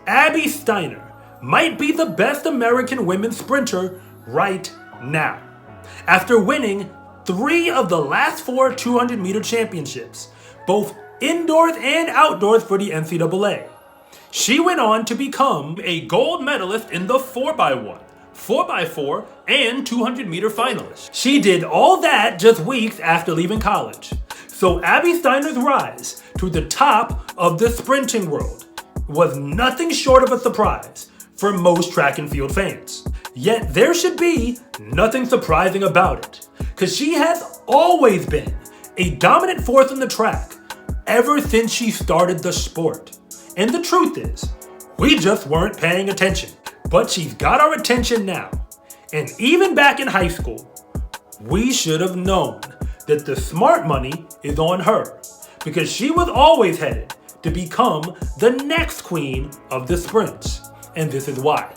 Abby Steiner might be the best American women's sprinter right now. After winning 3 of the last 4 200-meter championships, both indoors and outdoors for the NCAA, she went on to become a gold medalist in the 4x1, 4x4, and 200-meter finalist. She did all that just weeks after leaving college. So Abby Steiner's rise to the top of the sprinting world was nothing short of a surprise for most track and field fans. Yet there should be nothing surprising about it, because she has always been a dominant force on the track ever since she started the sport. And the truth is, we just weren't paying attention. But she's got our attention now. And even back in high school, we should have known that the smart money is on her, because she was always headed to become the next queen of the sprints. And this is why.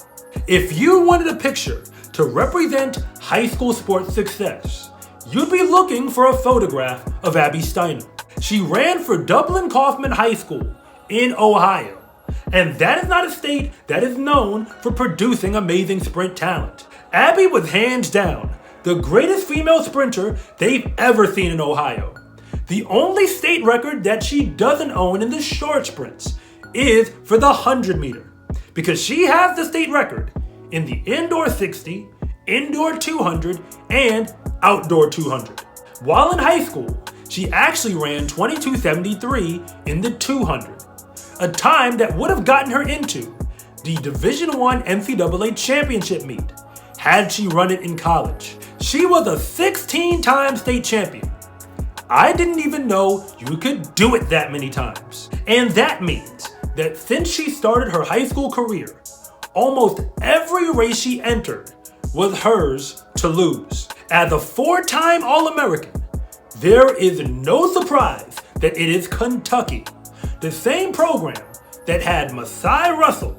If you wanted a picture to represent high school sports success, you'd be looking for a photograph of Abby Steiner. She ran for Dublin Kaufman High School in Ohio. And that is not a state that is known for producing amazing sprint talent. Abby was hands down the greatest female sprinter they've ever seen in Ohio. The only state record that she doesn't own in the short sprints is for the 100-meter, because she has the state record in the indoor 60, indoor 200, and outdoor 200. While in high school, she actually ran 22:73 in the 200, a time that would have gotten her into the Division I NCAA championship meet had she run it in college. She was a 16-time state champion. I didn't even know you could do it that many times. And that means that since she started her high school career, almost every race she entered was hers to lose. As a 4-time All-American, there is no surprise that it is Kentucky, the same program that had Masai Russell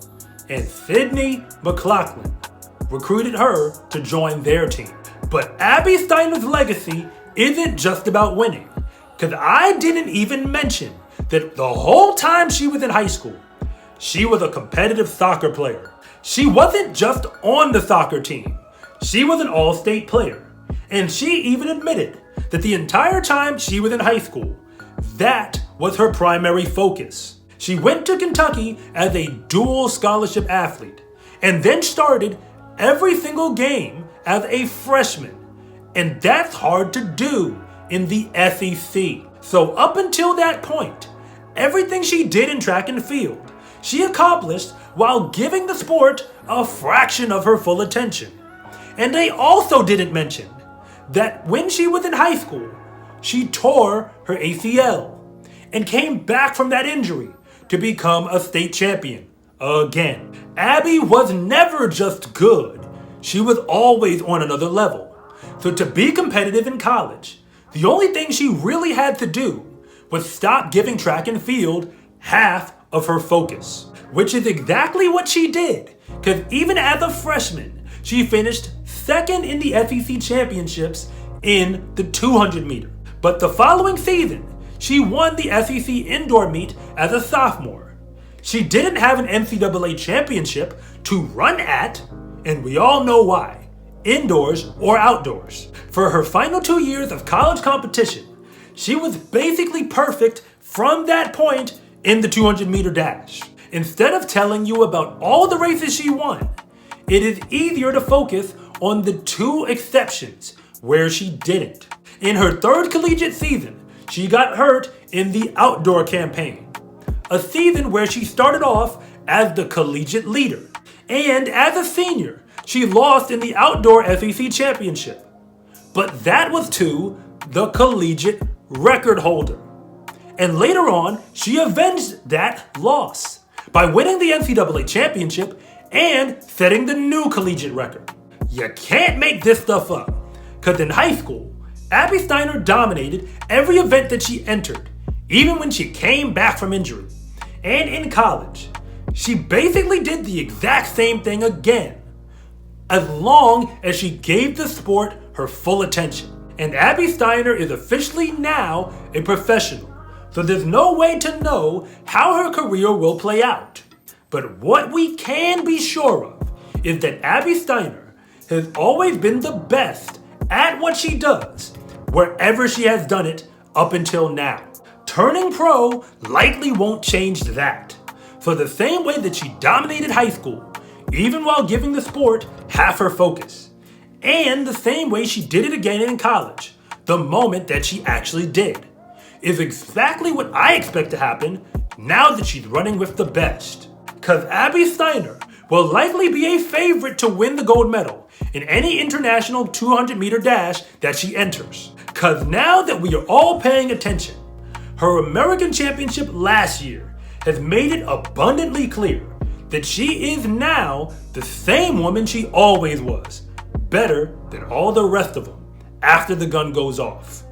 and Sydney McLaughlin, recruited her to join their team. But Abby Steiner's legacy isn't just about winning, because I didn't even mention that the whole time she was in high school, she was a competitive soccer player. She wasn't just on the soccer team, she was an all-state player. And she even admitted that the entire time she was in high school, that was her primary focus. She went to Kentucky as a dual scholarship athlete, and then started every single game as a freshman. And that's hard to do in the SEC. So up until that point, everything she did in track and field, she accomplished while giving the sport a fraction of her full attention. And they also didn't mention that when she was in high school, she tore her ACL and came back from that injury to become a state champion again. Abby was never just good, she was always on another level. So to be competitive in college, the only thing she really had to do was stop giving track and field half of her focus, which is exactly what she did, because even as a freshman, she finished second in the SEC championships in the 200 meter. But the following season, she won the SEC indoor meet as a sophomore. She didn't have an NCAA championship to run at, and we all know why, indoors or outdoors. For her final 2 years of college competition, she was basically perfect from that point in the 200 meter dash. Instead of telling you about all the races she won, it is easier to focus on the 2 exceptions where she didn't. In her 3rd collegiate season, she got hurt in the outdoor campaign, a season where she started off as the collegiate leader. And as a senior, she lost in the outdoor SEC championship. But that was to the collegiate record holder. And later on, she avenged that loss by winning the NCAA championship and setting the new collegiate record. You can't make this stuff up, because in high school, Abby Steiner dominated every event that she entered, even when she came back from injury. And in college, she basically did the exact same thing again, as long as she gave the sport her full attention. And Abby Steiner is officially now a professional, so there's no way to know how her career will play out. But what we can be sure of is that Abby Steiner has always been the best at what she does, wherever she has done it up until now. Turning pro likely won't change that. So the same way that she dominated high school, even while giving the sport half her focus, and the same way she did it again in college, the moment that she actually did, is exactly what I expect to happen now that she's running with the best. Cause Abby Steiner will likely be a favorite to win the gold medal in any international 200-meter dash that she enters. Cause now that we are all paying attention, her American Championship last year has made it abundantly clear that she is now the same woman she always was, better than all the rest of them after the gun goes off.